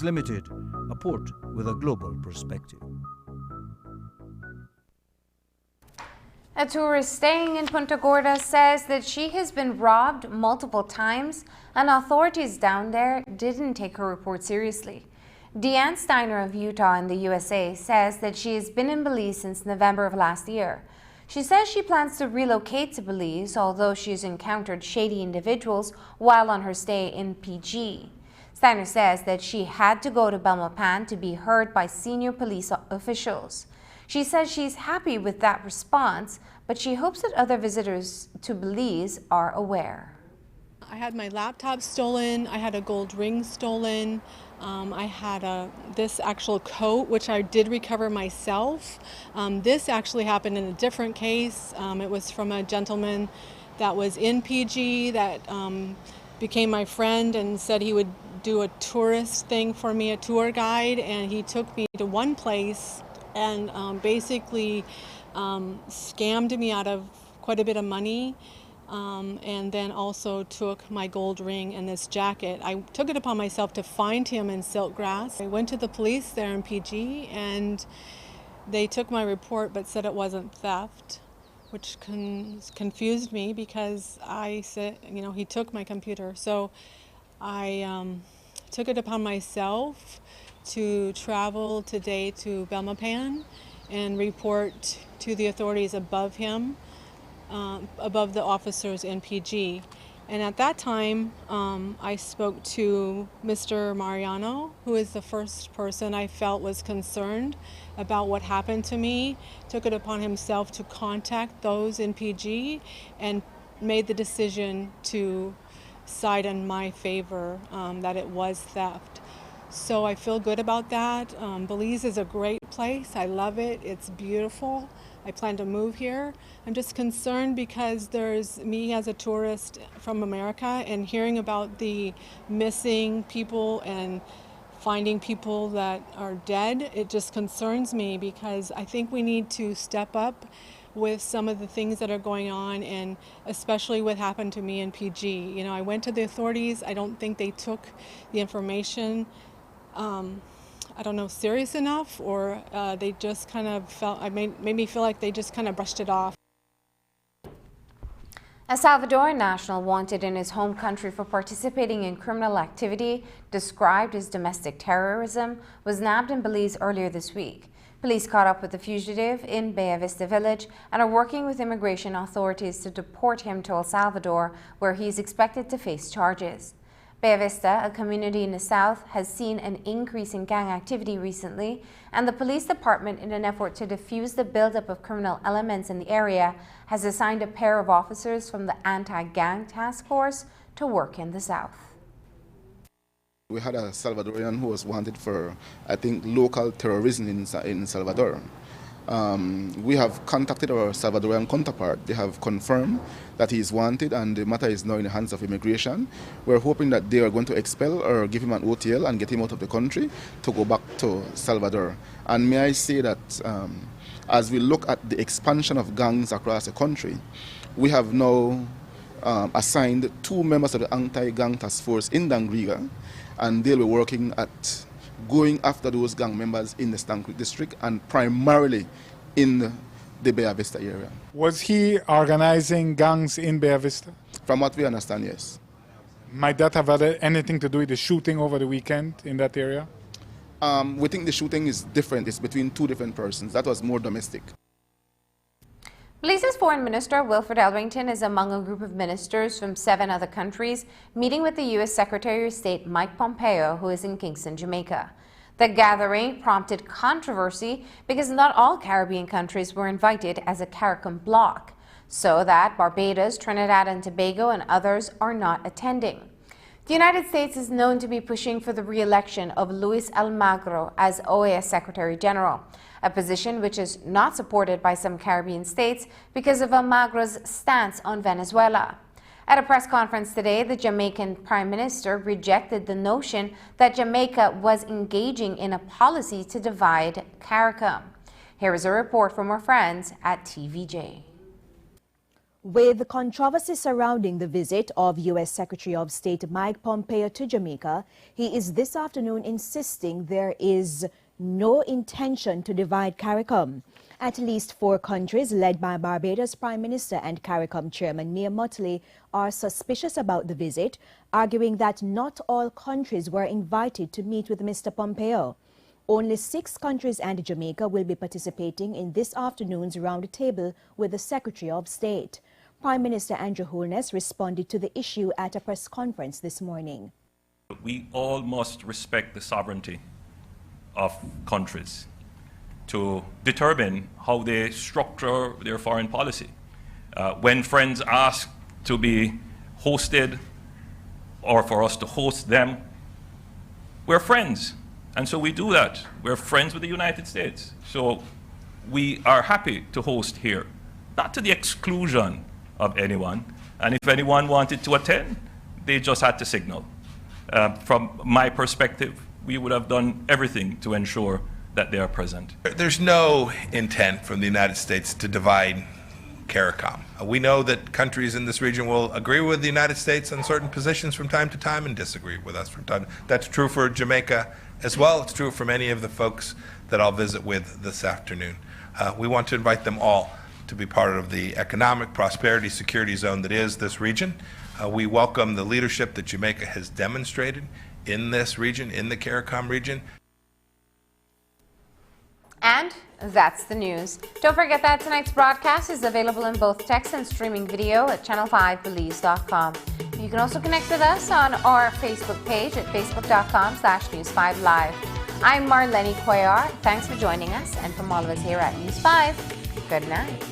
Speaker 19: News Limited, a port with a global perspective.
Speaker 1: A tourist staying in Punta Gorda says that she has been robbed multiple times and authorities down there didn't take her report seriously. Deanne Steiner of Utah in the USA says that she has been in Belize since November of last year. She says she plans to relocate to Belize, although she's encountered shady individuals while on her stay in PG. Steiner says that she had to go to Belmopan to be heard by senior police officials. She says she's happy with that response, but she hopes that other visitors to Belize are aware.
Speaker 20: I had my laptop stolen, I had a gold ring stolen, I had this actual coat, which I did recover myself. This actually happened in a different case. It was from a gentleman that was in PG that became my friend and said he would do a tourist thing for me, a tour guide, and he took me to one place and basically scammed me out of quite a bit of money. And then also took my gold ring and this jacket. I took it upon myself to find him in Siltgrass. I went to the police there in PG and they took my report but said it wasn't theft, which confused me because I said, you know, he took my computer. So I took it upon myself to travel today to Belmopan and report to the authorities above him. Above the officers in PG. And at that time, I spoke to Mr. Mariano, who is the first person I felt was concerned about what happened to me, took it upon himself to contact those in PG and made the decision to side in my favor, that it was theft. So I feel good about that. Belize is a great place. I love it. It's beautiful. I plan to move here. I'm just concerned because there's me as a tourist from America and hearing about the missing people and finding people that are dead. It just concerns me because I think we need to step up with some of the things that are going on, and especially what happened to me in PG. You know, I went to the authorities. I don't think they took the information I don't know, serious enough, or they just kind of felt, made me feel like they just kind of brushed it off.
Speaker 1: A Salvadoran national wanted in his home country for participating in criminal activity described as domestic terrorism was nabbed in Belize earlier this week. Police caught up with the fugitive in Bella Vista village and are working with immigration authorities to deport him to El Salvador, where he is expected to face charges. Bella Vista, a community in the south, has seen an increase in gang activity recently, and the police department, in an effort to defuse the buildup of criminal elements in the area, has assigned a pair of officers from the anti-gang task force to work in the south.
Speaker 4: We had a Salvadorian who was wanted for, I think, local terrorism in Salvador. We have contacted our Salvadorian counterpart. They have confirmed that he is wanted and the matter is now in the hands of immigration. We're hoping that they are going to expel or give him an OTL and get him out of the country to go back to Salvador. And may I say that as we look at the expansion of gangs across the country, we have now assigned 2 members of the anti-gang task force in Dangriga, and they'll be working at going after those gang members in the Stann Creek district and primarily in the Bella Vista area.
Speaker 13: Was he organizing gangs in Bella Vista?
Speaker 4: From what we understand, yes.
Speaker 13: Might that have had anything to do with the shooting over the weekend in that area?
Speaker 4: We think the shooting is different. It's between 2 different persons. That was more domestic.
Speaker 1: Belize's Foreign Minister Wilfred Elrington is among a group of ministers from 7 other countries meeting with the U.S. Secretary of State Mike Pompeo, who is in Kingston, Jamaica. The gathering prompted controversy because not all Caribbean countries were invited as a CARICOM bloc, so that Barbados, Trinidad and Tobago and others are not attending. The United States is known to be pushing for the re-election of Luis Almagro as OAS Secretary General, a position which is not supported by some Caribbean states because of Almagro's stance on Venezuela. At a press conference today, the Jamaican Prime Minister rejected the notion that Jamaica was engaging in a policy to divide CARICOM. Here is a report from our friends at TVJ.
Speaker 21: With the controversy surrounding the visit of U.S. Secretary of State Mike Pompeo to Jamaica, he is this afternoon insisting there is no intention to divide CARICOM. At least 4 countries, led by Barbados Prime Minister and CARICOM Chairman Mia Mottley, are suspicious about the visit, arguing that not all countries were invited to meet with Mr. Pompeo. Only 6 countries and Jamaica will be participating in this afternoon's round table with the Secretary of State. Prime Minister Andrew Holness responded to the issue at a press conference this morning.
Speaker 22: We all must respect the sovereignty of countries to determine how they structure their foreign policy. When friends ask to be hosted or for us to host them, we're friends. And so we do that. We're friends with the United States. So we are happy to host here, not to the exclusion of anyone. And if anyone wanted to attend, they just had to signal. From my perspective, we would have done everything to ensure that they are present.
Speaker 23: There's no intent from the United States to divide CARICOM. We know that countries in this region will agree with the United States on certain positions from time to time and disagree with us from time. That's true for Jamaica as well. It's true for many of the folks that I'll visit with this afternoon. We want to invite them all to be part of the economic prosperity security zone that is this region. We welcome the leadership that Jamaica has demonstrated in this region, in the CARICOM region.
Speaker 1: And that's the news. Don't forget that tonight's broadcast is available in both text and streaming video at channel5belize.com. You can also connect with us on our Facebook page at facebook.com/News5Live. I'm Marlene Cuellar. Thanks for joining us, and from all of us here at News 5, good night.